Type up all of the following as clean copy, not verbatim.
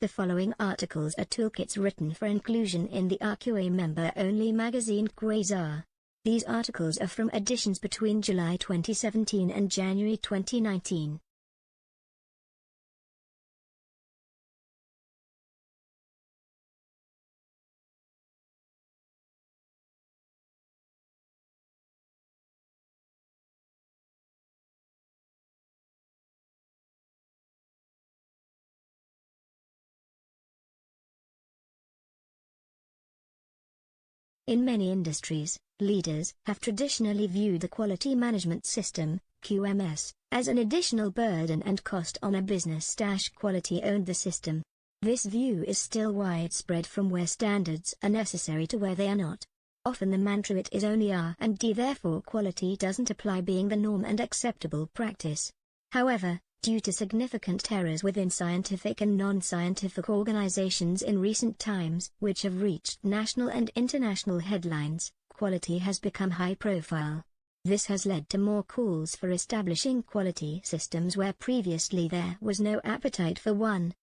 The following articles are toolkits written for inclusion in the RQA member-only magazine Quasar. These articles are from editions between July 2017 and January 2019. In many industries, leaders have traditionally viewed the quality management system, QMS, as an additional burden and cost on a business. Quality owned the system. This view is still widespread from where standards are necessary to where they are not. Often the mantra it is only R&D, therefore quality doesn't apply, being the norm and acceptable practice. However, due to significant errors within scientific and non-scientific organizations in recent times, which have reached national and international headlines, quality has become high profile. This has led to more calls for establishing quality systems where previously there was no appetite for one.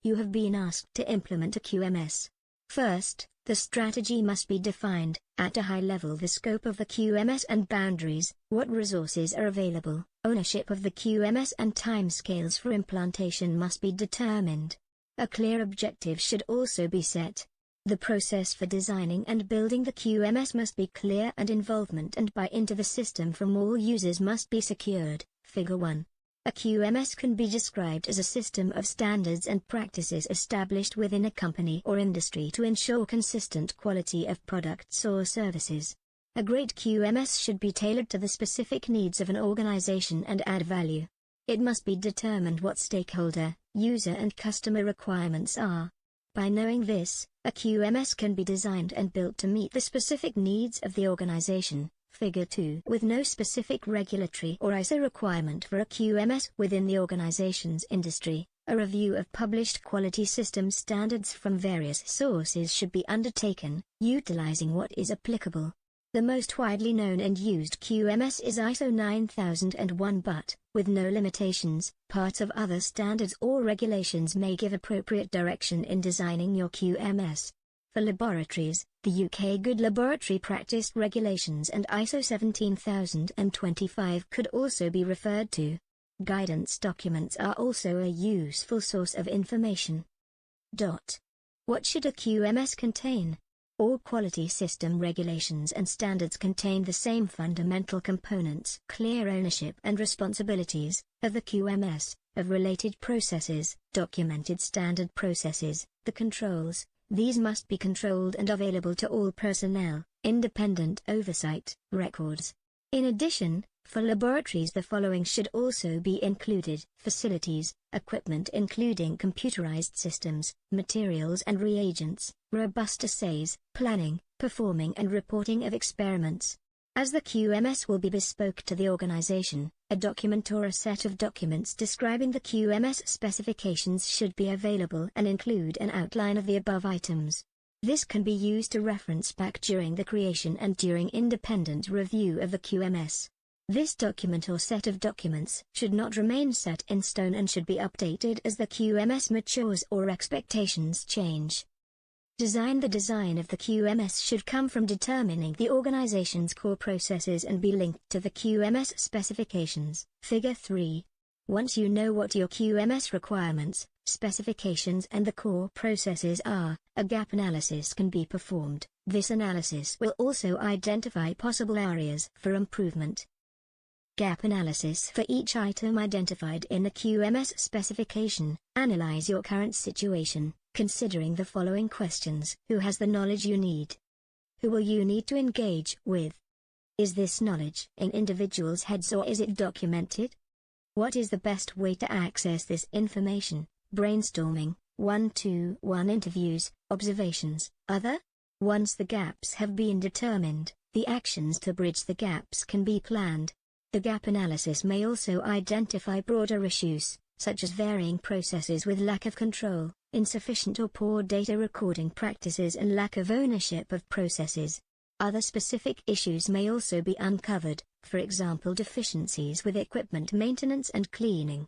You have been asked to implement a QMS. First, the strategy must be defined, at a high level the scope of the QMS and boundaries, what resources are available, ownership of the QMS and timescales for implementation must be determined. A clear objective should also be set. The process for designing and building the QMS must be clear, and involvement and buy into the system from all users must be secured. Figure 1. A QMS can be described as a system of standards and practices established within a company or industry to ensure consistent quality of products or services. A great QMS should be tailored to the specific needs of an organization and add value. It must be determined what stakeholder, user and customer requirements are. By knowing this, a QMS can be designed and built to meet the specific needs of the organization. Figure 2. With no specific regulatory or ISO requirement for a QMS within the organization's industry, a review of published quality system standards from various sources should be undertaken, utilizing what is applicable. The most widely known and used QMS is ISO 9001, but, with no limitations, parts of other standards or regulations may give appropriate direction in designing your QMS. For laboratories, the UK Good Laboratory Practice Regulations and ISO 17025 could also be referred to. Guidance documents are also a useful source of information. What should a QMS contain? All quality system regulations and standards contain the same fundamental components: clear ownership and responsibilities of the QMS, of related processes, documented standard processes, the controls. These must be controlled and available to all personnel, independent oversight, records. In addition, for laboratories the following should also be included: facilities, equipment including computerized systems, materials and reagents, robust assays, planning, performing and reporting of experiments. As the QMS will be bespoke to the organization, a document or a set of documents describing the QMS specifications should be available and include an outline of the above items. This can be used to reference back during the creation and during independent review of the QMS. This document or set of documents should not remain set in stone and should be updated as the QMS matures or expectations change. The design of the QMS should come from determining the organization's core processes and be linked to the QMS specifications. Figure 3. Once you know what your QMS requirements, specifications and the core processes are, a gap analysis can be performed. This analysis will also identify possible areas for improvement. Gap analysis. For each item identified in the QMS specification, analyze your current situation, considering the following questions: who has the knowledge you need? Who will you need to engage with? Is this knowledge in individuals' heads or is it documented? What is the best way to access this information? Brainstorming, 1-to-1 interviews, observations, other? Once the gaps have been determined, the actions to bridge the gaps can be planned. The gap analysis may also identify broader issues, such as varying processes with lack of control, insufficient or poor data recording practices and lack of ownership of processes. Other specific issues may also be uncovered, for example deficiencies with equipment maintenance and cleaning.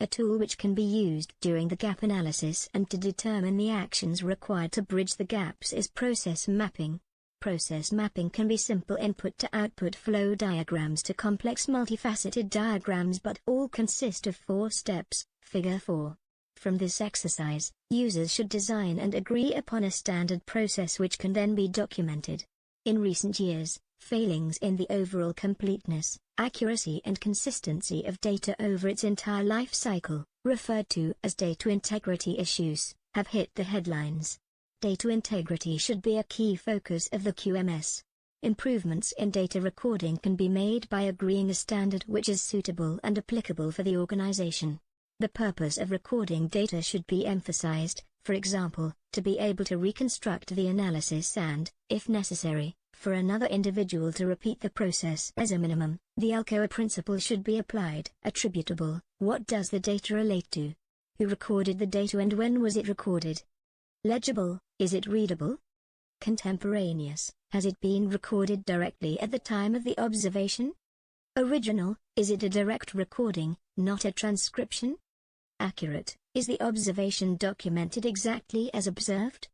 a tool which can be used during the gap analysis and to determine the actions required to bridge the gaps is process mapping. Process mapping can be simple input-to-output flow diagrams to complex multifaceted diagrams, but all consist of 4 steps, Figure 4. From this exercise, users should design and agree upon a standard process which can then be documented. In recent years, failings in the overall completeness, accuracy and consistency of data over its entire life cycle, referred to as data integrity issues, have hit the headlines. Data integrity should be a key focus of the QMS. Improvements in data recording can be made by agreeing a standard which is suitable and applicable for the organization. The purpose of recording data should be emphasized, for example, to be able to reconstruct the analysis and, if necessary, for another individual to repeat the process. As a minimum, the RQA principle should be applied. Attributable: what does the data relate to? Who recorded the data and when was it recorded? Legible: is it readable? Contemporaneous: has it been recorded directly at the time of the observation? Original: is it a direct recording, not a transcription? Accurate: is the observation documented exactly as observed?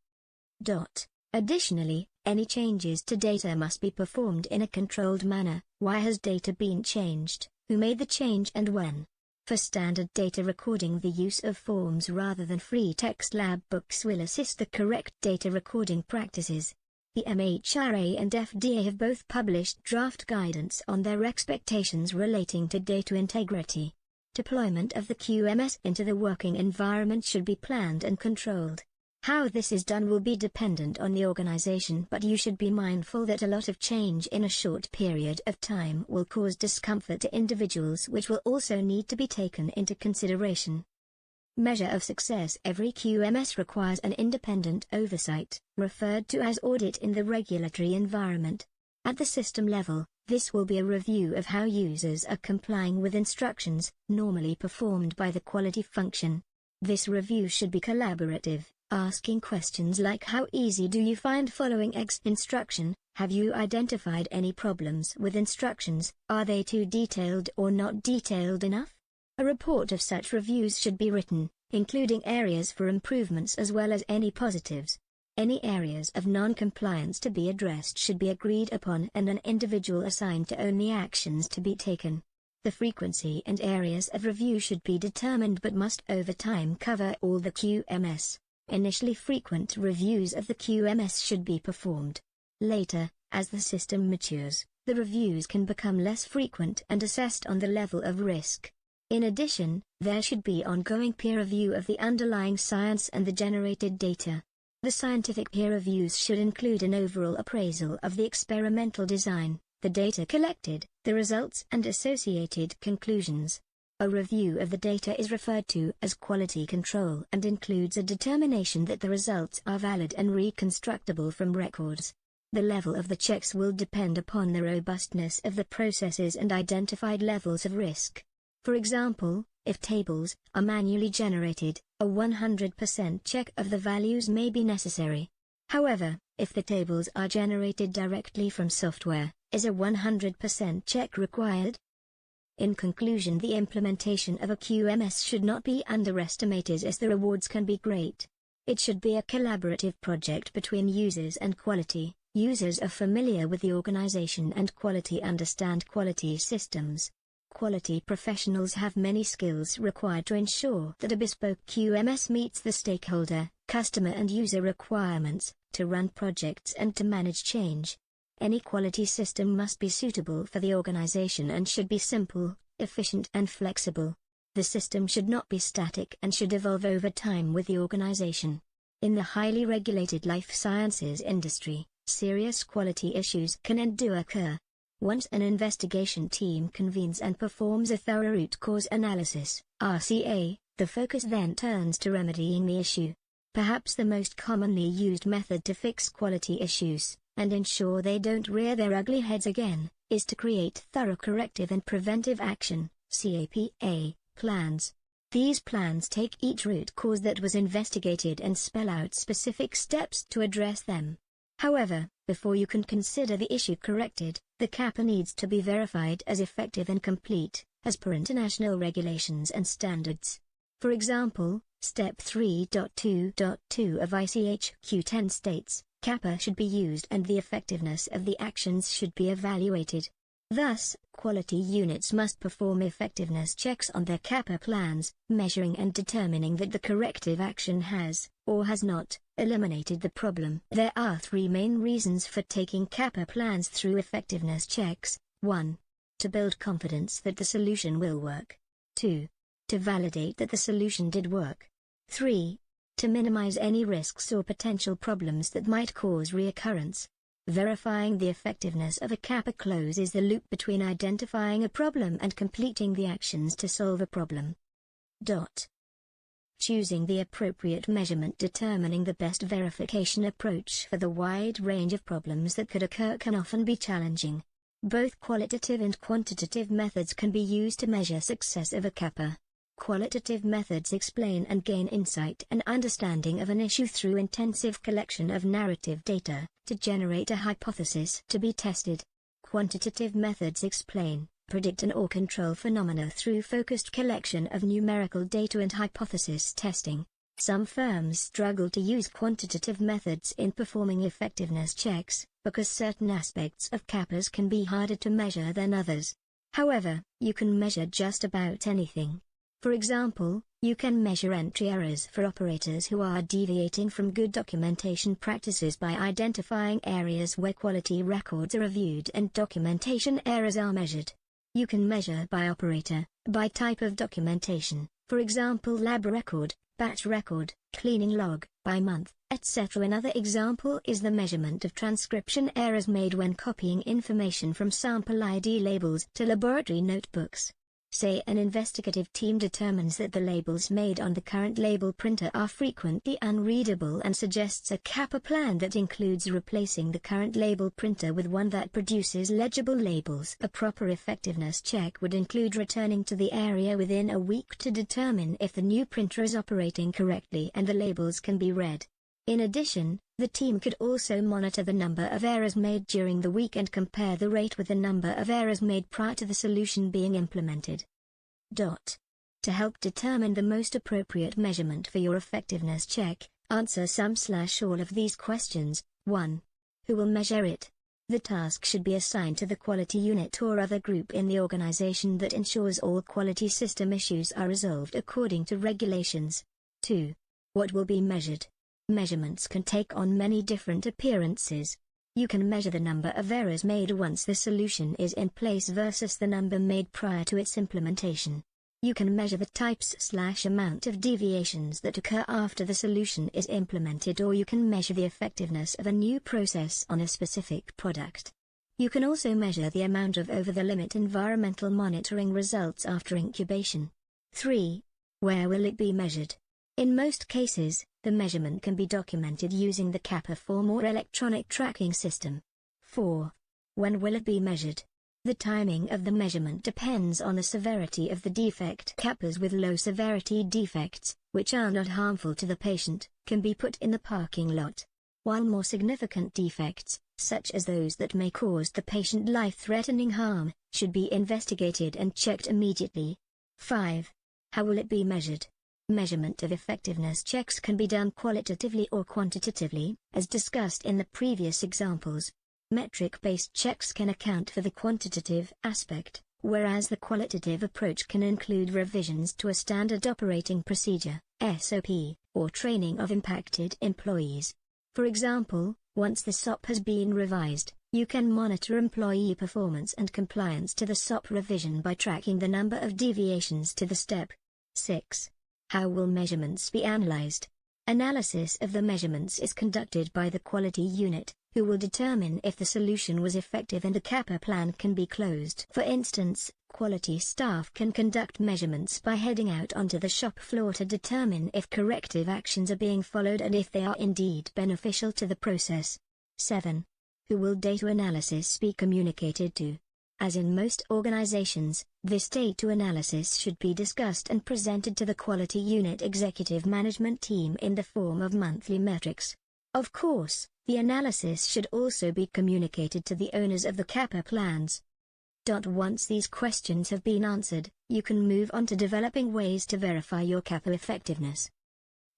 Additionally, any changes to data must be performed in a controlled manner. Why has data been changed? Who made the change and when? For standard data recording, the use of forms rather than free text lab books will assist the correct data recording practices. The MHRA and FDA have both published draft guidance on their expectations relating to data integrity. Deployment of the QMS into the working environment should be planned and controlled. How this is done will be dependent on the organization, but you should be mindful that a lot of change in a short period of time will cause discomfort to individuals, which will also need to be taken into consideration. Measure of success: every QMS requires an independent oversight, referred to as audit in the regulatory environment. At the system level, this will be a review of how users are complying with instructions, normally performed by the quality function. This review should be collaborative, asking questions like: how easy do you find following X instruction? Have you identified any problems with instructions? Are they too detailed or not detailed enough? A report of such reviews should be written, including areas for improvements as well as any positives. Any areas of non-compliance to be addressed should be agreed upon and an individual assigned to own the actions to be taken. The frequency and areas of review should be determined but must over time cover all the QMS. Initially, frequent reviews of the QMS should be performed. Later, as the system matures, the reviews can become less frequent and assessed on the level of risk. In addition, there should be ongoing peer review of the underlying science and the generated data. The scientific peer reviews should include an overall appraisal of the experimental design, the data collected, the results and associated conclusions. A review of the data is referred to as quality control and includes a determination that the results are valid and reconstructible from records. The level of the checks will depend upon the robustness of the processes and identified levels of risk. For example, if tables are manually generated, a 100% check of the values may be necessary. However, if the tables are generated directly from software, is a 100% check required? In conclusion, the implementation of a QMS should not be underestimated as the rewards can be great. It should be a collaborative project between users and quality. Users are familiar with the organization and quality understand quality systems. Quality professionals have many skills required to ensure that a bespoke QMS meets the stakeholder, customer and user requirements, to run projects and to manage change. Any quality system must be suitable for the organization and should be simple, efficient and flexible. The system should not be static and should evolve over time with the organization. In the highly regulated life sciences industry, serious quality issues can and do occur. Once an investigation team convenes and performs a thorough root cause analysis, RCA, the focus then turns to remedying the issue. Perhaps the most commonly used method to fix quality issues, and ensure they don't rear their ugly heads again, is to create thorough corrective and preventive action, CAPA, plans. These plans take each root cause that was investigated and spell out specific steps to address them. However, before you can consider the issue corrected, the CAPA needs to be verified as effective and complete, as per international regulations and standards. For example, Step 3.2.2 of ICHQ 10 states, Gappa should be used and the effectiveness of the actions should be evaluated. Thus, quality units must perform effectiveness checks on their Gappa plans, measuring and determining that the corrective action has, or has not, eliminated the problem. There are three main reasons for taking Gappa plans through effectiveness checks. 1. To build confidence that the solution will work. 2. To validate that the solution did work. 3. To minimize any risks or potential problems that might cause reoccurrence. Verifying the effectiveness of a Gappa closes the loop between identifying a problem and completing the actions to solve a problem. Choosing the appropriate measurement. Determining the best verification approach for the wide range of problems that could occur can often be challenging. Both qualitative and quantitative methods can be used to measure success of a Gappa. Qualitative methods explain and gain insight and understanding of an issue through intensive collection of narrative data, to generate a hypothesis to be tested. Quantitative methods explain, predict and/or control phenomena through focused collection of numerical data and hypothesis testing. Some firms struggle to use quantitative methods in performing effectiveness checks, because certain aspects of Gappas can be harder to measure than others. However, you can measure just about anything. For example, you can measure entry errors for operators who are deviating from good documentation practices by identifying areas where quality records are reviewed and documentation errors are measured. You can measure by operator, by type of documentation, for example lab record, batch record, cleaning log, by month, etc. Another example is the measurement of transcription errors made when copying information from sample ID labels to laboratory notebooks. Say an investigative team determines that the labels made on the current label printer are frequently unreadable and suggests a Gappa plan that includes replacing the current label printer with one that produces legible labels. A proper effectiveness check would include returning to the area within a week to determine if the new printer is operating correctly and the labels can be read. In addition, the team could also monitor the number of errors made during the week and compare the rate with the number of errors made prior to the solution being implemented. To help determine the most appropriate measurement for your effectiveness check, answer some/all of these questions. 1. Who will measure it? The task should be assigned to the quality unit or other group in the organization that ensures all quality system issues are resolved according to regulations. 2. What will be measured? Measurements can take on many different appearances. You can measure the number of errors made once the solution is in place versus the number made prior to its implementation. You can measure the types/amount of deviations that occur after the solution is implemented, or you can measure the effectiveness of a new process on a specific product. You can also measure the amount of over-the-limit environmental monitoring results after incubation. 3. Where will it be measured? In most cases, the measurement can be documented using the Gappa form or electronic tracking system. 4. When will it be measured? The timing of the measurement depends on the severity of the defect. Gappas with low severity defects, which are not harmful to the patient, can be put in the parking lot. While more significant defects, such as those that may cause the patient life-threatening harm, should be investigated and checked immediately. 5. How will it be measured? Measurement of effectiveness checks can be done qualitatively or quantitatively, as discussed in the previous examples. Metric-based checks can account for the quantitative aspect, whereas the qualitative approach can include revisions to a standard operating procedure, SOP, or training of impacted employees. For example, once the SOP has been revised, you can monitor employee performance and compliance to the SOP revision by tracking the number of deviations to the step. 6. How will measurements be analyzed? Analysis of the measurements is conducted by the quality unit, who will determine if the solution was effective and the Gappa plan can be closed. For instance, quality staff can conduct measurements by heading out onto the shop floor to determine if corrective actions are being followed and if they are indeed beneficial to the process. 7. Who will data analysis be communicated to? As in most organizations, this data analysis should be discussed and presented to the quality unit executive management team in the form of monthly metrics. Of course, the analysis should also be communicated to the owners of the Gappa plans. Once these questions have been answered, you can move on to developing ways to verify your Gappa effectiveness.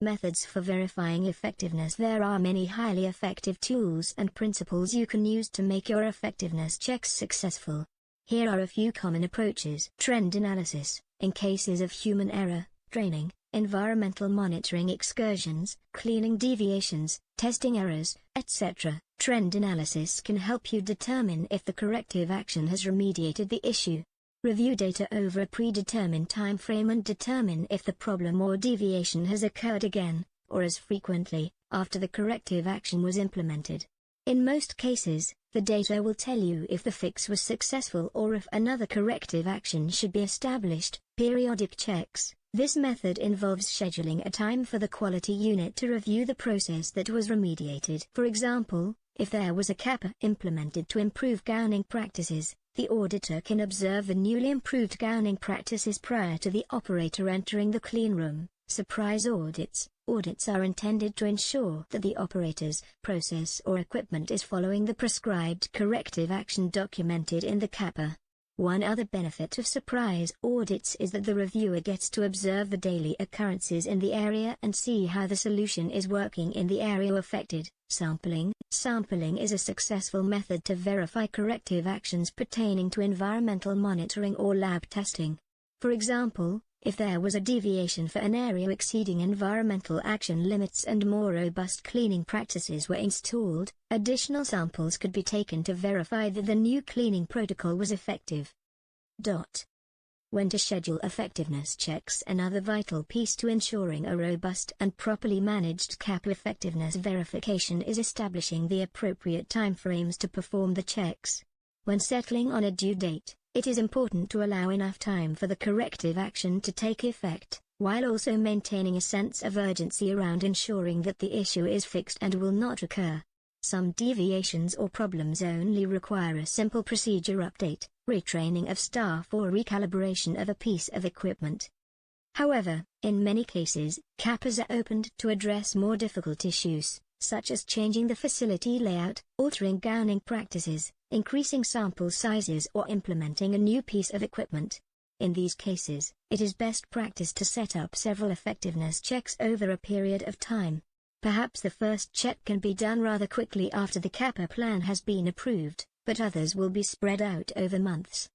Methods for verifying effectiveness. There are many highly effective tools and principles you can use to make your effectiveness checks successful. Here are a few common approaches. Trend analysis, in cases of human error, training, environmental monitoring excursions, cleaning deviations, testing errors, etc. Trend analysis can help you determine if the corrective action has remediated the issue. Review data over a predetermined time frame and determine if the problem or deviation has occurred again, or as frequently, after the corrective action was implemented. In most cases, the data will tell you if the fix was successful or if another corrective action should be established. Periodic checks. This method involves scheduling a time for the quality unit to review the process that was remediated. For example, if there was a Gappa implemented to improve gowning practices, the auditor can observe the newly improved gowning practices prior to the operator entering the clean room. Surprise audits. Audits are intended to ensure that the operator's process or equipment is following the prescribed corrective action documented in the Gappa. One other benefit of surprise audits is that the reviewer gets to observe the daily occurrences in the area and see how the solution is working in the area affected. Sampling. Sampling is a successful method to verify corrective actions pertaining to environmental monitoring or lab testing. For example, if there was a deviation for an area exceeding environmental action limits and more robust cleaning practices were installed, additional samples could be taken to verify that the new cleaning protocol was effective. When to schedule effectiveness checks. Another vital piece to ensuring a robust and properly managed Gappa effectiveness verification is establishing the appropriate timeframes to perform the checks. When settling on a due date, it is important to allow enough time for the corrective action to take effect, while also maintaining a sense of urgency around ensuring that the issue is fixed and will not recur. Some deviations or problems only require a simple procedure update, retraining of staff or recalibration of a piece of equipment. However, in many cases, Gappas are opened to address more difficult issues, such as changing the facility layout, altering gowning practices, increasing sample sizes or implementing a new piece of equipment. In these cases, it is best practice to set up several effectiveness checks over a period of time. Perhaps the first check can be done rather quickly after the Gappa plan has been approved, but others will be spread out over months.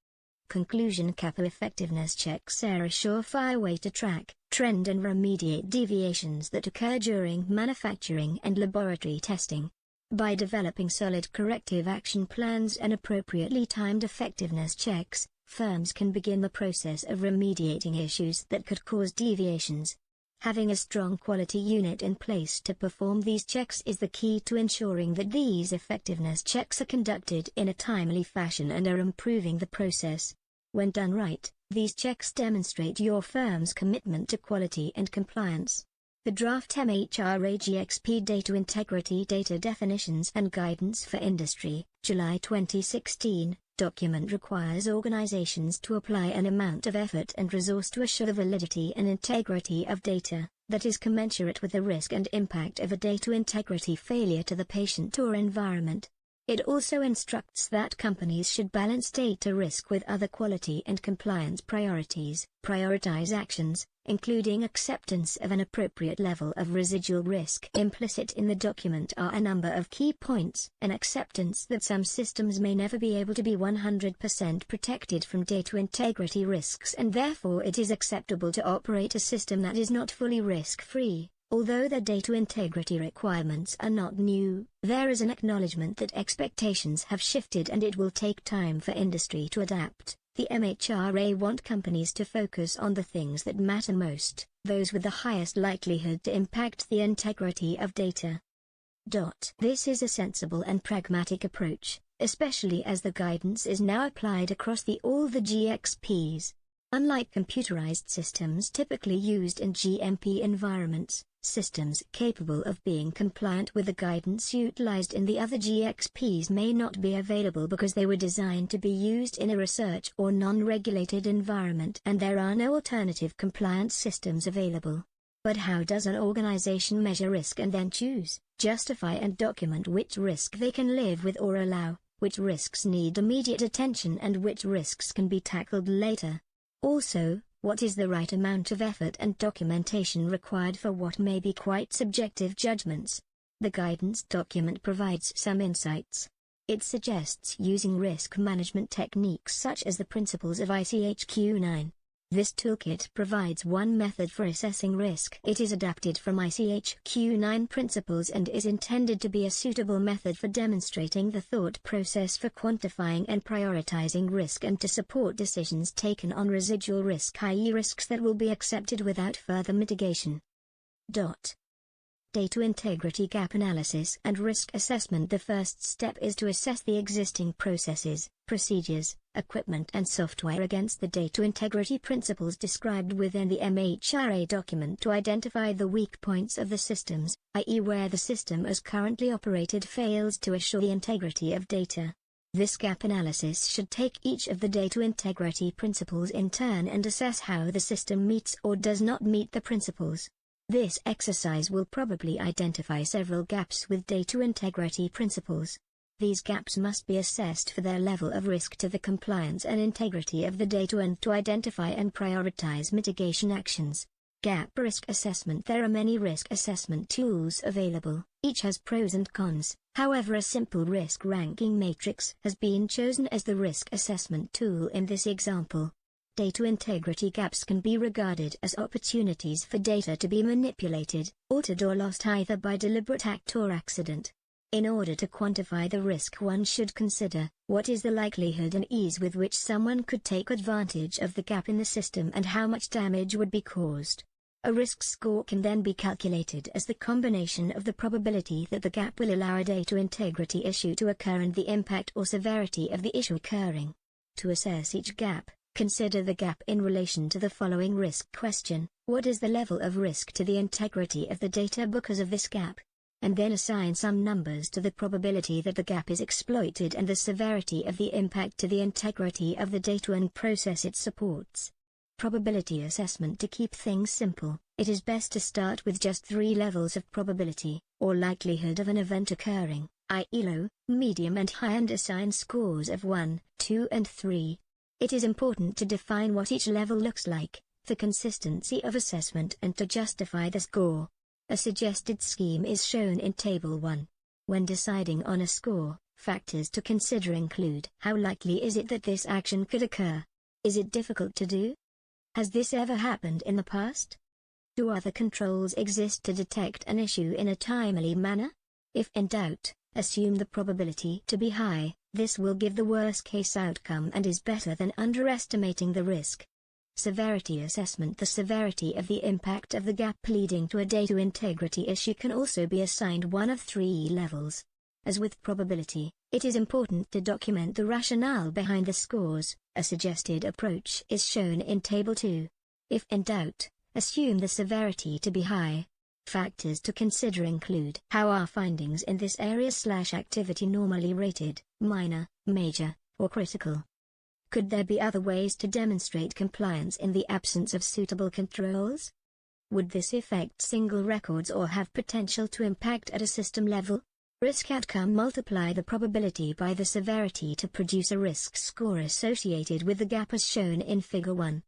Conclusion. Gappa effectiveness checks are a surefire way to track, trend and remediate deviations that occur during manufacturing and laboratory testing. By developing solid corrective action plans and appropriately timed effectiveness checks, firms can begin the process of remediating issues that could cause deviations. Having a strong quality unit in place to perform these checks is the key to ensuring that these effectiveness checks are conducted in a timely fashion and are improving the process. When done right, these checks demonstrate your firm's commitment to quality and compliance. The Draft MHRA GXP Data Integrity Data Definitions and Guidance for Industry, July 2016, document requires organizations to apply an amount of effort and resource to assure the validity and integrity of data that is commensurate with the risk and impact of a data integrity failure to the patient or environment. It also instructs that companies should balance data risk with other quality and compliance priorities. Prioritize actions, including acceptance of an appropriate level of residual risk. Implicit in the document are a number of key points. An acceptance that some systems may never be able to be 100% protected from data integrity risks and therefore it is acceptable to operate a system that is not fully risk-free. Although the data integrity requirements are not new, there is an acknowledgement that expectations have shifted and it will take time for industry to adapt. The MHRA want companies to focus on the things that matter most, those with the highest likelihood to impact the integrity of data. This is a sensible and pragmatic approach, especially as the guidance is now applied across all the GXPs. Unlike computerized systems typically used in GMP environments, systems capable of being compliant with the guidance utilized in the other GXPs may not be available because they were designed to be used in a research or non-regulated environment and there are no alternative compliance systems available. But how does an organization measure risk and then choose, justify and document which risk they can live with or allow? which risks need immediate attention and which risks can be tackled later. Also, what is the right amount of effort and documentation required for what may be quite subjective judgments? The guidance document provides some insights. It suggests using risk management techniques such as the principles of ICHQ-9. This toolkit provides one method for assessing risk. It is adapted from ICHQ-9 principles and is intended to be a suitable method for demonstrating the thought process for quantifying and prioritizing risk and to support decisions taken on residual risk, i.e. risks that will be accepted without further mitigation. Data integrity gap analysis and risk assessment. The first step is to assess the existing processes, procedures, equipment and software against the data integrity principles described within the MHRA document to identify the weak points of the systems, i.e. where the system as currently operated fails to assure the integrity of data. This gap analysis should take each of the data integrity principles in turn and assess how the system meets or does not meet the principles. This exercise will probably identify several gaps with data integrity principles. These gaps must be assessed for their level of risk to the compliance and integrity of the data and to identify and prioritize mitigation actions. Gap risk assessment. There are many risk assessment tools available, each has pros and cons. However, a simple risk ranking matrix has been chosen as the risk assessment tool in this example. Data integrity gaps can be regarded as opportunities for data to be manipulated, altered or lost either by deliberate act or accident. In order to quantify the risk, one should consider, what is the likelihood and ease with which someone could take advantage of the gap in the system and how much damage would be caused. A risk score can then be calculated as the combination of the probability that the gap will allow a data integrity issue to occur and the impact or severity of the issue occurring. To assess each gap, consider the gap in relation to the following risk question: what is the level of risk to the integrity of the data because of this gap? And then assign some numbers to the probability that the gap is exploited and the severity of the impact to the integrity of the data and process it supports. Probability assessment. To keep things simple, it is best to start with just 3 levels of probability, or likelihood of an event occurring, i.e. low, medium and high, and assign scores of 1, 2 and 3. It is important to define what each level looks like, for consistency of assessment and to justify the score. A suggested scheme is shown in Table 1. When deciding on a score, factors to consider include: how likely is it that this action could occur? Is it difficult to do? Has this ever happened in the past? Do other controls exist to detect an issue in a timely manner? If in doubt, assume the probability to be high. This will give the worst-case outcome and is better than underestimating the risk. Severity assessment. The severity of the impact of the gap leading to a data integrity issue can also be assigned one of 3 levels. As with probability, it is important to document the rationale behind the scores. A suggested approach is shown in Table 2. If in doubt, assume the severity to be high. Factors to consider include: how are findings in this area/activity normally rated, minor, major, or critical? Could there be other ways to demonstrate compliance in the absence of suitable controls? Would this affect single records or have potential to impact at a system level? Risk outcome. Multiply the probability by the severity to produce a risk score associated with the gap as shown in Figure 1.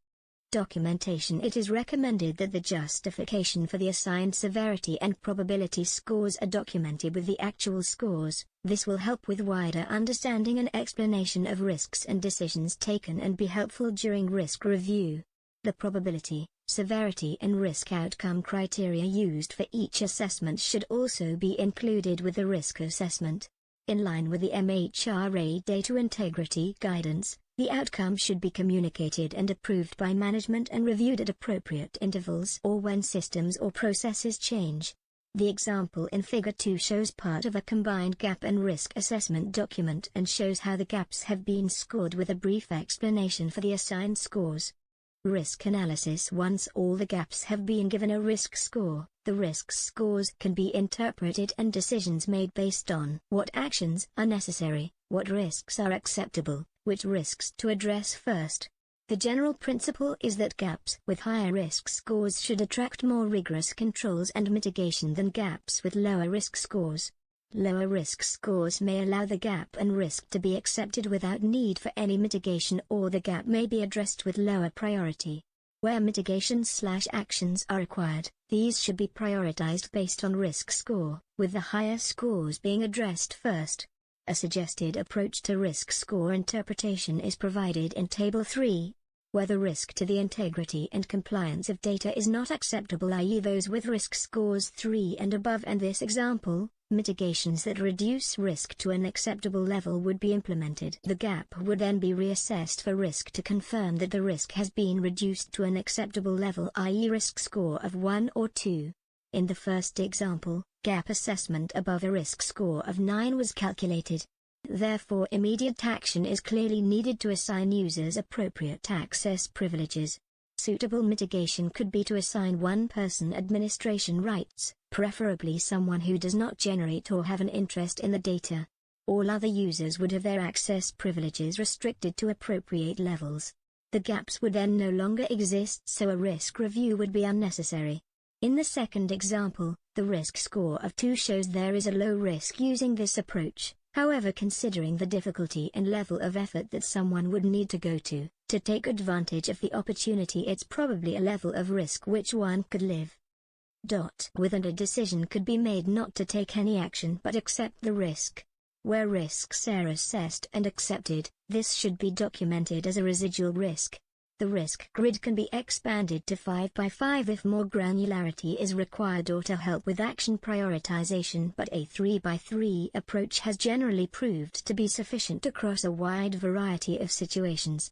Documentation. It is recommended that the justification for the assigned severity and probability scores are documented with the actual scores. This will help with wider understanding and explanation of risks and decisions taken and be helpful during risk review. The probability, severity and risk outcome criteria used for each assessment should also be included with the risk assessment. In line with the MHRA data integrity guidance, the outcome should be communicated and approved by management and reviewed at appropriate intervals or when systems or processes change. The example in Figure 2 shows part of a combined gap and risk assessment document and shows how the gaps have been scored with a brief explanation for the assigned scores. Risk analysis. Once all the gaps have been given a risk score, the risk scores can be interpreted and decisions made based on what actions are necessary, what risks are acceptable, which risks to address first. The general principle is that gaps with higher risk scores should attract more rigorous controls and mitigation than gaps with lower risk scores. Lower risk scores may allow the gap and risk to be accepted without need for any mitigation, or the gap may be addressed with lower priority. Where mitigations/actions are required, these should be prioritized based on risk score, with the higher scores being addressed first. A suggested approach to risk score interpretation is provided in Table 3. Where the risk to the integrity and compliance of data is not acceptable, i.e. those with risk scores 3 and above, and this example, mitigations that reduce risk to an acceptable level would be implemented. The gap would then be reassessed for risk to confirm that the risk has been reduced to an acceptable level, i.e. risk score of 1 or 2. In the first example, gap assessment above a risk score of 9 was calculated. Therefore, immediate action is clearly needed to assign users appropriate access privileges. Suitable mitigation could be to assign one person administration rights, preferably someone who does not generate or have an interest in the data. All other users would have their access privileges restricted to appropriate levels. The gaps would then no longer exist, so a risk review would be unnecessary. In the second example, the risk score of 2 shows there is a low risk using this approach. However, considering the difficulty and level of effort that someone would need to go to take advantage of the opportunity, it's probably a level of risk which one could live with, and a decision could be made not to take any action but accept the risk. Where risks are assessed and accepted, this should be documented as a residual risk. The risk grid can be expanded to 5 by 5 if more granularity is required or to help with action prioritization, but a 3 by 3 approach has generally proved to be sufficient across a wide variety of situations.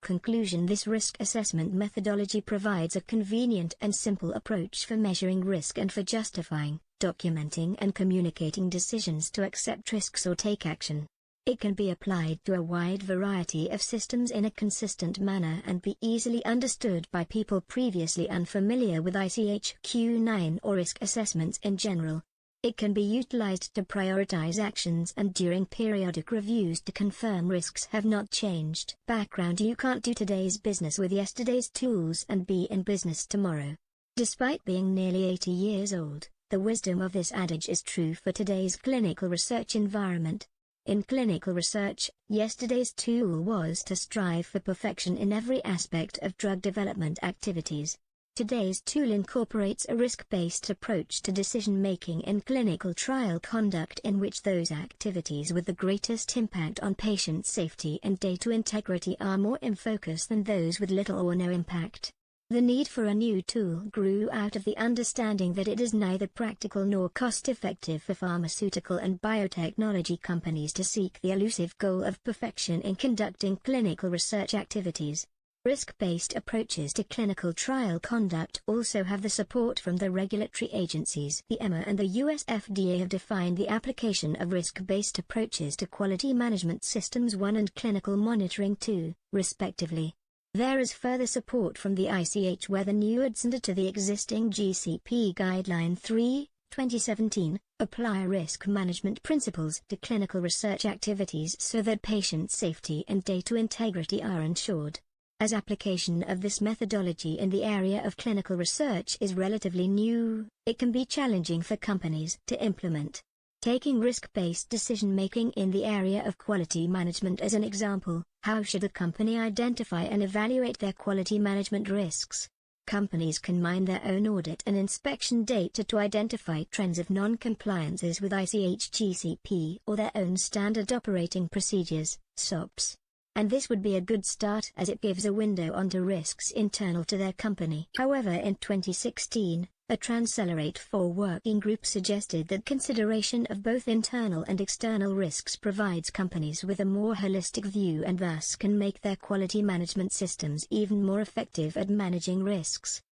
Conclusion: this risk assessment methodology provides a convenient and simple approach for measuring risk and for justifying, documenting and communicating decisions to accept risks or take action. It can be applied to a wide variety of systems in a consistent manner and be easily understood by people previously unfamiliar with ICH-Q9 or risk assessments in general. It can be utilized to prioritize actions and during periodic reviews to confirm risks have not changed. Background: you can't do today's business with yesterday's tools and be in business tomorrow. Despite being nearly 80 years old, the wisdom of this adage is true for today's clinical research environment. In clinical research, yesterday's tool was to strive for perfection in every aspect of drug development activities. Today's tool incorporates a risk-based approach to decision-making in clinical trial conduct, in which those activities with the greatest impact on patient safety and data integrity are more in focus than those with little or no impact. The need for a new tool grew out of the understanding that it is neither practical nor cost-effective for pharmaceutical and biotechnology companies to seek the elusive goal of perfection in conducting clinical research activities. Risk-based approaches to clinical trial conduct also have the support from the regulatory agencies. The EMA and the US FDA have defined the application of risk-based approaches to quality management systems 1 and clinical monitoring 2, respectively. There is further support from the ICH, where the new addenda to the existing GCP Guideline 3, 2017, apply risk management principles to clinical research activities so that patient safety and data integrity are ensured. As application of this methodology in the area of clinical research is relatively new, it can be challenging for companies to implement. Taking risk-based decision-making in the area of quality management as an example, how should a company identify and evaluate their quality management risks? Companies can mine their own audit and inspection data to identify trends of non-compliances with ICH-GCP or their own standard operating procedures, SOPs. And this would be a good start, as it gives a window onto risks internal to their company. However, in 2016, a Transcelerate 4 working group suggested that consideration of both internal and external risks provides companies with a more holistic view and thus can make their quality management systems even more effective at managing risks.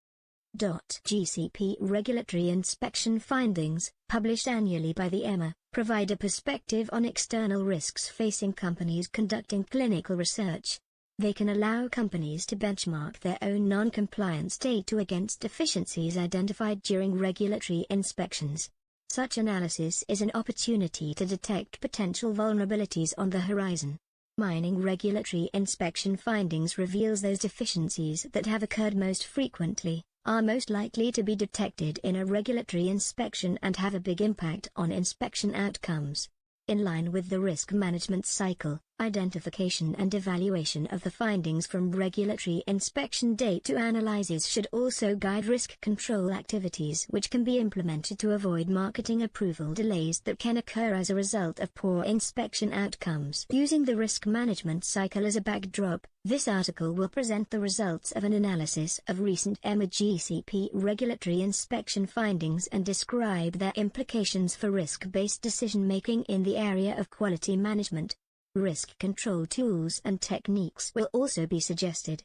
GCP regulatory inspection findings, published annually by the EMA, provide a perspective on external risks facing companies conducting clinical research. They can allow companies to benchmark their own non-compliance data against deficiencies identified during regulatory inspections. Such analysis is an opportunity to detect potential vulnerabilities on the horizon. Mining regulatory inspection findings reveals those deficiencies that have occurred most frequently, are most likely to be detected in a regulatory inspection and have a big impact on inspection outcomes. In line with the risk management cycle, identification and evaluation of the findings from regulatory inspection data analyses should also guide risk control activities which can be implemented to avoid marketing approval delays that can occur as a result of poor inspection outcomes. Using the risk management cycle as a backdrop, this article will present the results of an analysis of recent EMA GCP regulatory inspection findings and describe their implications for risk-based decision-making in the area of quality management. Risk control tools and techniques will also be suggested.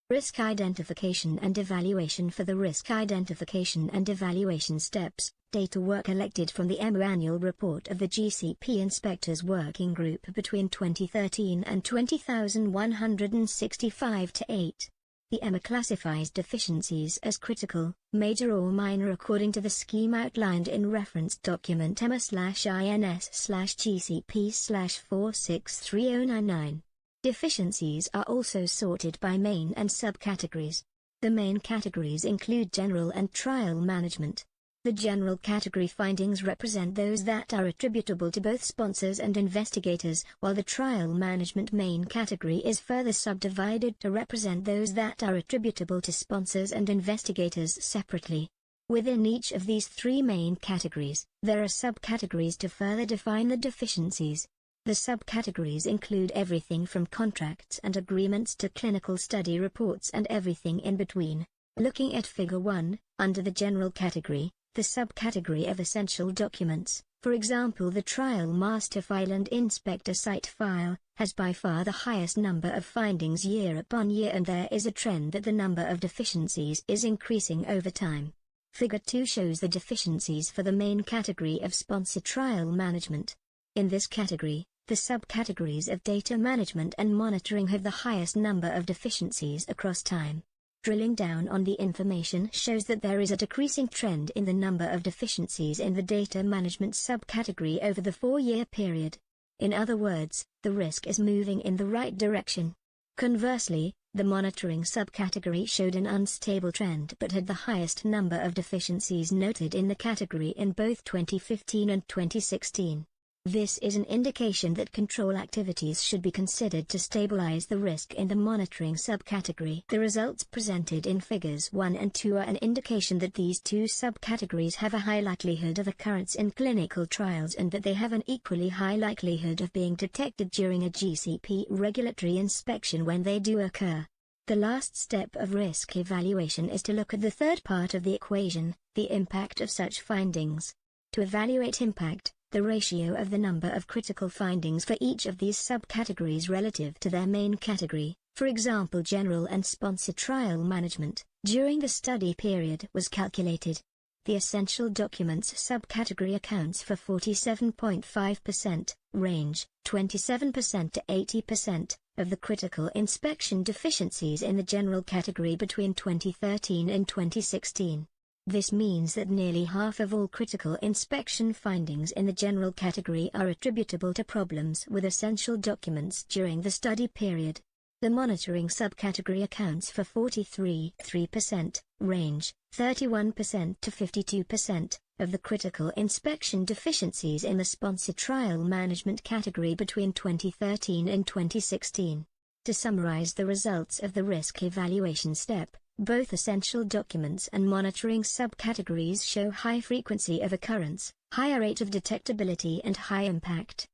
Risk identification and evaluation. For the risk identification and evaluation steps, data were collected from the EMA annual report of the GCP Inspectors Working Group between 2013 and 20,165-8. The EMA classifies deficiencies as critical, major or minor according to the scheme outlined in reference document EMA/INS/GCP/463099. Deficiencies are also sorted by main and subcategories. The main categories include general and trial management. The general category findings represent those that are attributable to both sponsors and investigators, while the trial management main category is further subdivided to represent those that are attributable to sponsors and investigators separately. Within each of these three main categories, there are subcategories to further define the deficiencies. The subcategories include everything from contracts and agreements to clinical study reports and everything in between. Looking at Figure 1, under the general category, the subcategory of essential documents, for example the trial master file and inspector site file, has by far the highest number of findings year upon year, and there is a trend that the number of deficiencies is increasing over time. Figure 2 shows the deficiencies for the main category of sponsor trial management. In this category, the subcategories of data management and monitoring have the highest number of deficiencies across time. Drilling down on the information shows that there is a decreasing trend in the number of deficiencies in the data management subcategory over the 4-year period. In other words, the risk is moving in the right direction. Conversely, the monitoring subcategory showed an unstable trend but had the highest number of deficiencies noted in the category in both 2015 and 2016. This is an indication that control activities should be considered to stabilize the risk in the monitoring subcategory. The results presented in Figures 1 and 2 are an indication that these two subcategories have a high likelihood of occurrence in clinical trials and that they have an equally high likelihood of being detected during a GCP regulatory inspection when they do occur. The last step of risk evaluation is to look at the third part of the equation, the impact of such findings. To evaluate impact, the ratio of the number of critical findings for each of these subcategories relative to their main category, for example general and sponsor trial management, during the study period was calculated. The essential documents subcategory accounts for 47.5%, range 27% to 80%, of the critical inspection deficiencies in the general category between 2013 and 2016. This means that nearly half of all critical inspection findings in the general category are attributable to problems with essential documents during the study period. The monitoring subcategory accounts for 43.3%, range 31% to 52%, of the critical inspection deficiencies in the sponsor trial management category between 2013 and 2016. To summarize the results of the risk evaluation step, both essential documents and monitoring subcategories show high frequency of occurrence, higher rate of detectability and high impact.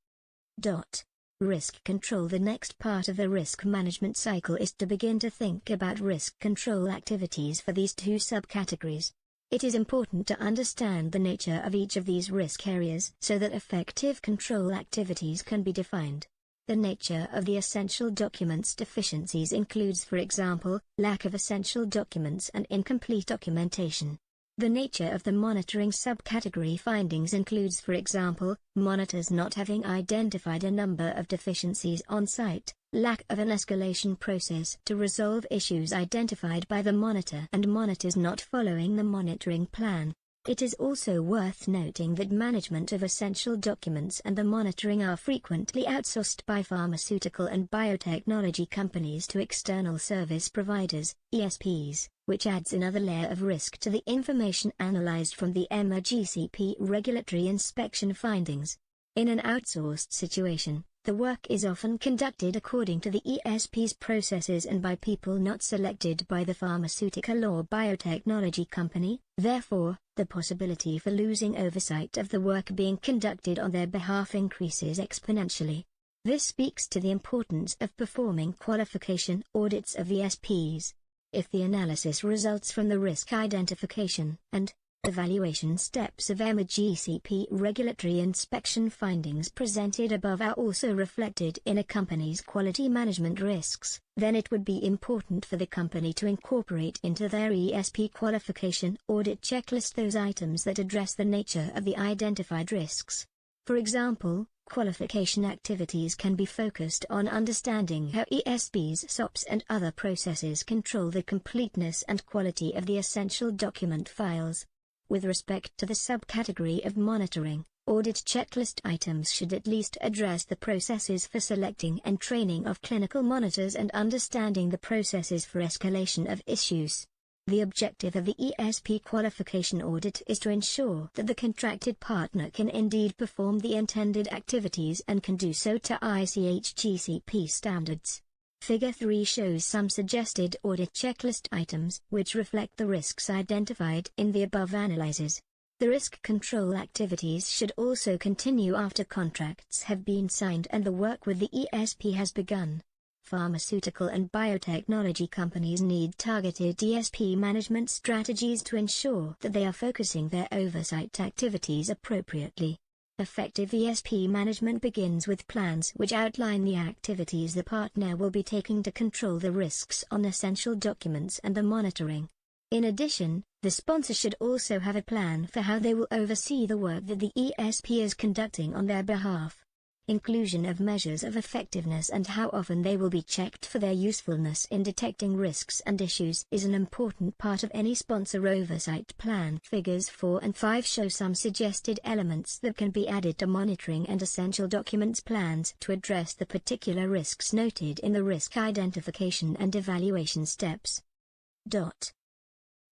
Risk control. The next part of the risk management cycle is to begin to think about risk control activities for these two subcategories. It is important to understand the nature of each of these risk areas so that effective control activities can be defined. The nature of the essential documents deficiencies includes, for example, lack of essential documents and incomplete documentation. The nature of the monitoring subcategory findings includes, for example, monitors not having identified a number of deficiencies on site, lack of an escalation process to resolve issues identified by the monitor, and monitors not following the monitoring plan. It is also worth noting that management of essential documents and the monitoring are frequently outsourced by pharmaceutical and biotechnology companies to external service providers, ESPs, which adds another layer of risk to the information analyzed from the EMA GCP regulatory inspection findings. In an outsourced situation, the work is often conducted according to the ESP's processes and by people not selected by the pharmaceutical or biotechnology company. Therefore, the possibility for losing oversight of the work being conducted on their behalf increases exponentially. This speaks to the importance of performing qualification audits of ESPs. If the analysis results from the risk identification and evaluation steps of EMA GCP regulatory inspection findings presented above are also reflected in a company's quality management risks, then it would be important for the company to incorporate into their ESP qualification audit checklist those items that address the nature of the identified risks. For example, qualification activities can be focused on understanding how ESPs, SOPs and other processes control the completeness and quality of the essential document files. With respect to the subcategory of monitoring, audit checklist items should at least address the processes for selecting and training of clinical monitors and understanding the processes for escalation of issues. The objective of the ESP qualification audit is to ensure that the contracted partner can indeed perform the intended activities and can do so to ICH GCP standards. Figure 3 shows some suggested audit checklist items which reflect the risks identified in the above analyses. The risk control activities should also continue after contracts have been signed and the work with the ESP has begun. Pharmaceutical and biotechnology companies need targeted ESP management strategies to ensure that they are focusing their oversight activities appropriately. Effective ESP management begins with plans which outline the activities the partner will be taking to control the risks on essential documents and the monitoring. In addition, the sponsor should also have a plan for how they will oversee the work that the ESP is conducting on their behalf. Inclusion of measures of effectiveness and how often they will be checked for their usefulness in detecting risks and issues is an important part of any sponsor oversight plan. Figures 4 and 5 show some suggested elements that can be added to monitoring and essential documents plans to address the particular risks noted in the risk identification and evaluation steps.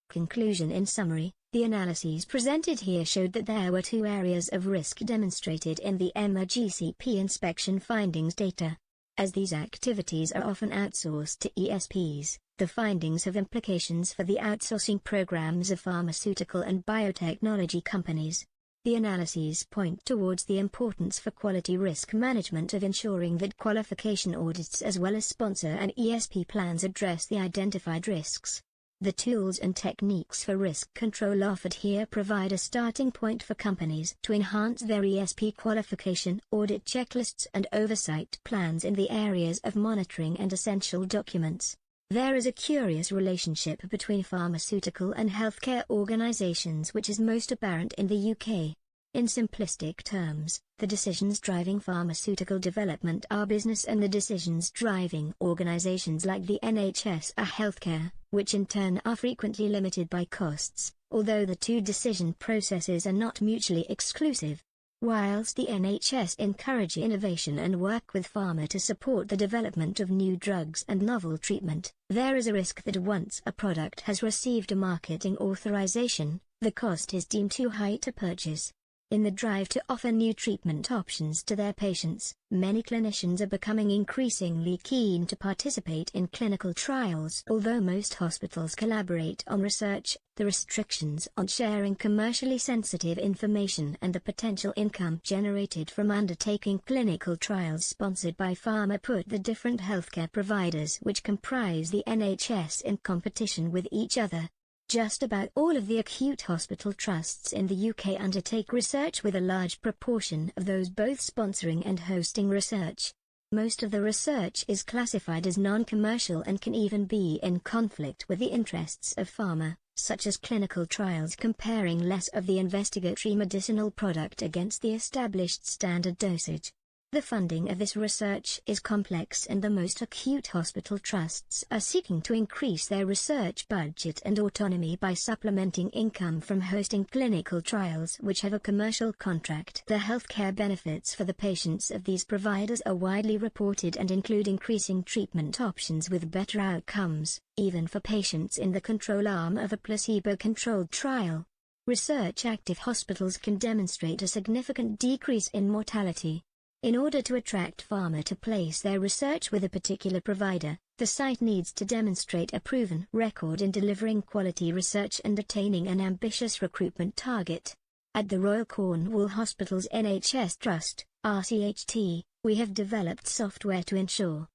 Conclusion. In summary, the analyses presented here showed that there were 2 areas of risk demonstrated in the EMA GCP inspection findings data. As these activities are often outsourced to ESPs, the findings have implications for the outsourcing programs of pharmaceutical and biotechnology companies. The analyses point towards the importance for quality risk management of ensuring that qualification audits as well as sponsor and ESP plans address the identified risks. The tools and techniques for risk control offered here provide a starting point for companies to enhance their ESP qualification, audit checklists and oversight plans in the areas of monitoring and essential documents. There is a curious relationship between pharmaceutical and healthcare organizations which is most apparent in the UK. In simplistic terms, the decisions driving pharmaceutical development are business and the decisions driving organizations like the NHS are healthcare, which in turn are frequently limited by costs, although the 2 decision processes are not mutually exclusive. Whilst the NHS encourage innovation and work with pharma to support the development of new drugs and novel treatment, there is a risk that once a product has received a marketing authorization, the cost is deemed too high to purchase. In the drive to offer new treatment options to their patients, many clinicians are becoming increasingly keen to participate in clinical trials. Although most hospitals collaborate on research, the restrictions on sharing commercially sensitive information and the potential income generated from undertaking clinical trials sponsored by pharma put the different healthcare providers which comprise the NHS in competition with each other. Just about all of the acute hospital trusts in the UK undertake research, with a large proportion of those both sponsoring and hosting research. Most of the research is classified as non-commercial and can even be in conflict with the interests of pharma, such as clinical trials comparing less of the investigatory medicinal product against the established standard dosage. The funding of this research is complex, and the most acute hospital trusts are seeking to increase their research budget and autonomy by supplementing income from hosting clinical trials which have a commercial contract. The healthcare benefits for the patients of these providers are widely reported and include increasing treatment options with better outcomes, even for patients in the control arm of a placebo-controlled trial. Research-active hospitals can demonstrate a significant decrease in mortality. In order to attract pharma to place their research with a particular provider, the site needs to demonstrate a proven record in delivering quality research and attaining an ambitious recruitment target. At the Royal Cornwall Hospital's NHS Trust, RCHT, we have developed software to ensure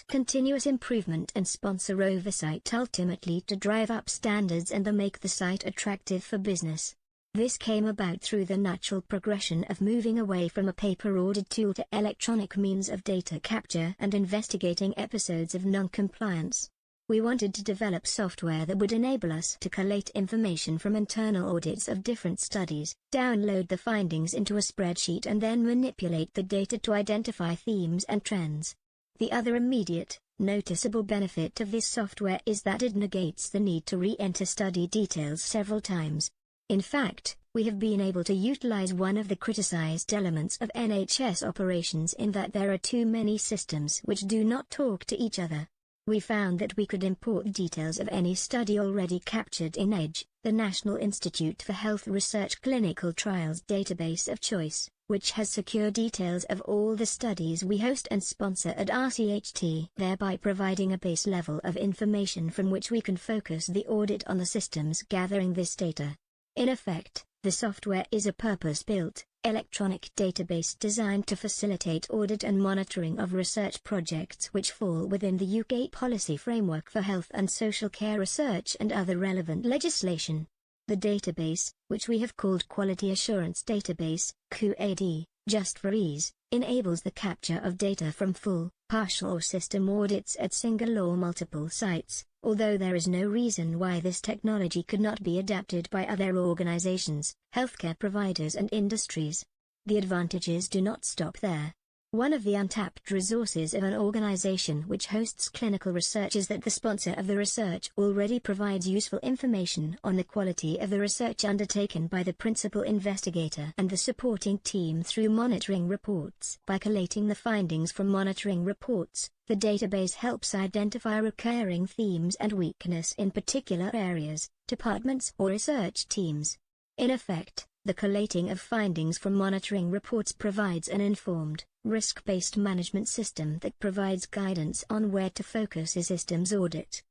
continuous improvement and sponsor oversight, ultimately to drive up standards and make the site attractive for business. This came about through the natural progression of moving away from a paper-ordered tool to electronic means of data capture and investigating episodes of non-compliance. We wanted to develop software that would enable us to collate information from internal audits of different studies, download the findings into a spreadsheet, and then manipulate the data to identify themes and trends. The other immediate, noticeable benefit of this software is that it negates the need to re-enter study details several times. In fact, we have been able to utilize one of the criticized elements of NHS operations in that there are too many systems which do not talk to each other. We found that we could import details of any study already captured in EDGE, the National Institute for Health Research Clinical Trials database of choice, which has secure details of all the studies we host and sponsor at RCHT, thereby providing a base level of information from which we can focus the audit on the systems gathering this data. In effect, the software is a purpose-built, electronic database designed to facilitate audit and monitoring of research projects which fall within the UK policy framework for health and social care research and other relevant legislation. The database, which we have called Quality Assurance Database, QAD, just for ease, enables the capture of data from full, partial or system audits at single or multiple sites, although there is no reason why this technology could not be adapted by other organizations, healthcare providers and industries. The advantages do not stop there. One of the untapped resources of an organization which hosts clinical research is that the sponsor of the research already provides useful information on the quality of the research undertaken by the principal investigator and the supporting team through monitoring reports. By collating the findings from monitoring reports, the database helps identify recurring themes and weakness in particular areas, departments or research teams. In effect, the collating of findings from monitoring reports provides an informed, risk-based management system that provides guidance on where to focus a systems audit.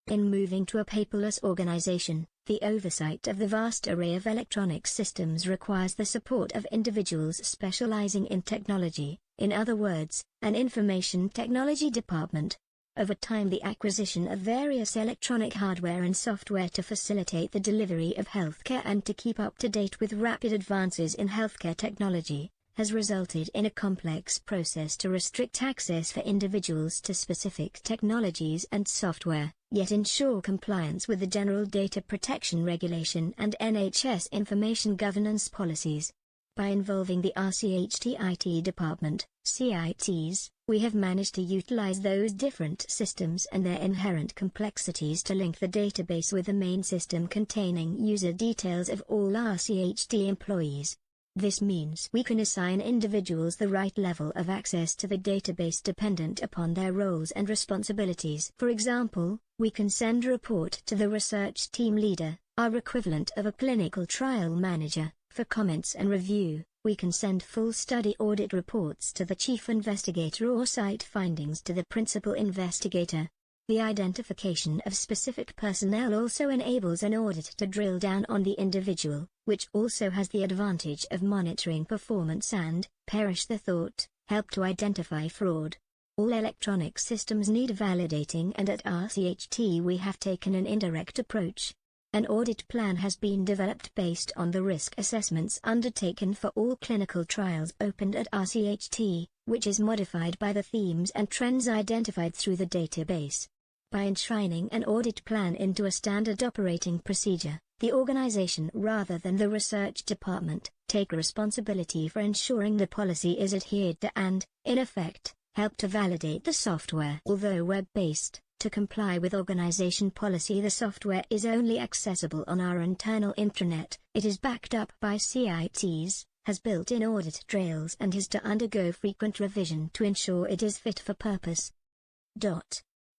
In moving to a paperless organization, the oversight of the vast array of electronic systems requires the support of individuals specializing in technology, in other words, an information technology department. Over time, the acquisition of various electronic hardware and software to facilitate the delivery of healthcare and to keep up to date with rapid advances in healthcare technology has resulted in a complex process to restrict access for individuals to specific technologies and software, yet ensure compliance with the General Data Protection Regulation and NHS information governance policies. By involving the RCHT IT department, CITs, we have managed to utilize those different systems and their inherent complexities to link the database with the main system containing user details of all RCHT employees. This means we can assign individuals the right level of access to the database dependent upon their roles and responsibilities. For example, we can send a report to the research team leader, our equivalent of a clinical trial manager, for comments and review. We can send full study audit reports to the chief investigator or site findings to the principal investigator. The identification of specific personnel also enables an audit to drill down on the individual, which also has the advantage of monitoring performance and, perish the thought, help to identify fraud. All electronic systems need validating, and at RCHT we have taken an indirect approach. An audit plan has been developed based on the risk assessments undertaken for all clinical trials opened at RCHT, which is modified by the themes and trends identified through the database. By enshrining an audit plan into a standard operating procedure, the organization rather than the research department take responsibility for ensuring the policy is adhered to and, in effect, help to validate the software. Although web-based, to comply with organization policy, the software is only accessible on our internal intranet. It is backed up by CITs, has built-in audit trails, and is to undergo frequent revision to ensure it is fit for purpose.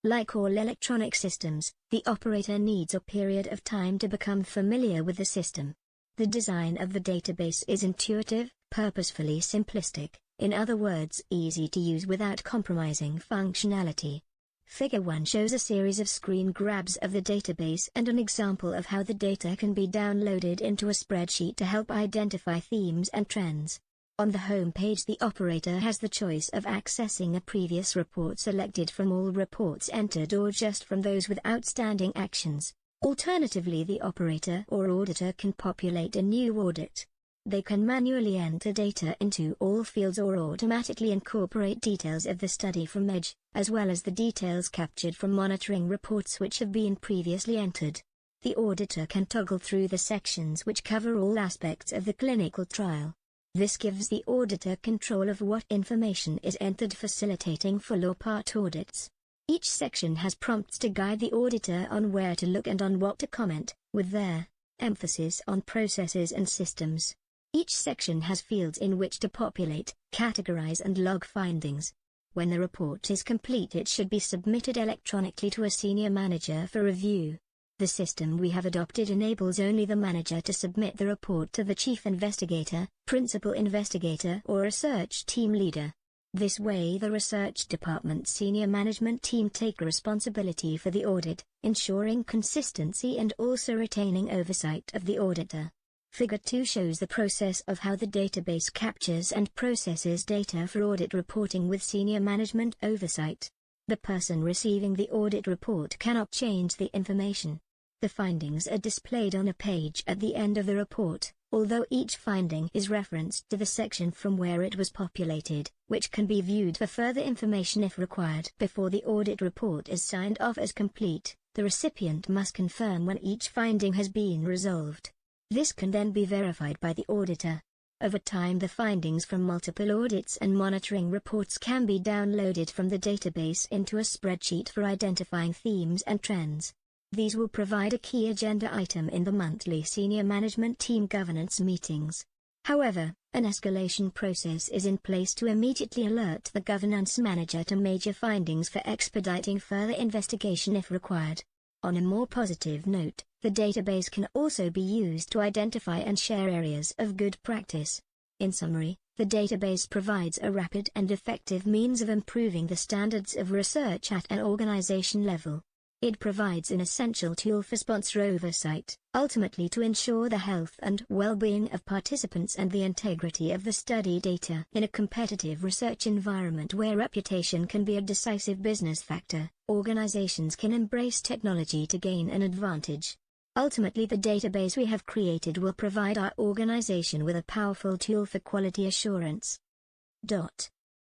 Like all electronic systems, the operator needs a period of time to become familiar with the system. The design of the database is intuitive, purposefully simplistic, in other words, easy to use without compromising functionality. Figure 1 shows a series of screen grabs of the database and an example of how the data can be downloaded into a spreadsheet to help identify themes and trends. On the home page, the operator has the choice of accessing a previous report selected from all reports entered or just from those with outstanding actions. Alternatively, the operator or auditor can populate a new audit. They can manually enter data into all fields or automatically incorporate details of the study from Edge, as well as the details captured from monitoring reports which have been previously entered. The auditor can toggle through the sections which cover all aspects of the clinical trial. This gives the auditor control of what information is entered, facilitating full or part audits. Each section has prompts to guide the auditor on where to look and on what to comment, with their emphasis on processes and systems. Each section has fields in which to populate, categorize and log findings. When the report is complete, it should be submitted electronically to a senior manager for review. The system we have adopted enables only the manager to submit the report to the chief investigator, principal investigator or research team leader. This way the research department senior management team take responsibility for the audit, ensuring consistency and also retaining oversight of the auditor. Figure 2 shows the process of how the database captures and processes data for audit reporting with senior management oversight. The person receiving the audit report cannot change the information. The findings are displayed on a page at the end of the report, although each finding is referenced to the section from where it was populated, which can be viewed for further information if required. Before the audit report is signed off as complete, the recipient must confirm when each finding has been resolved. This can then be verified by the auditor. Over time, the findings from multiple audits and monitoring reports can be downloaded from the database into a spreadsheet for identifying themes and trends. These will provide a key agenda item in the monthly senior management team governance meetings. However, an escalation process is in place to immediately alert the governance manager to major findings for expediting further investigation if required. On a more positive note, the database can also be used to identify and share areas of good practice. In summary, the database provides a rapid and effective means of improving the standards of research at an organization level. It provides an essential tool for sponsor oversight, ultimately to ensure the health and well-being of participants and the integrity of the study data. In a competitive research environment where reputation can be a decisive business factor, organizations can embrace technology to gain an advantage. Ultimately, the database we have created will provide our organization with a powerful tool for quality assurance.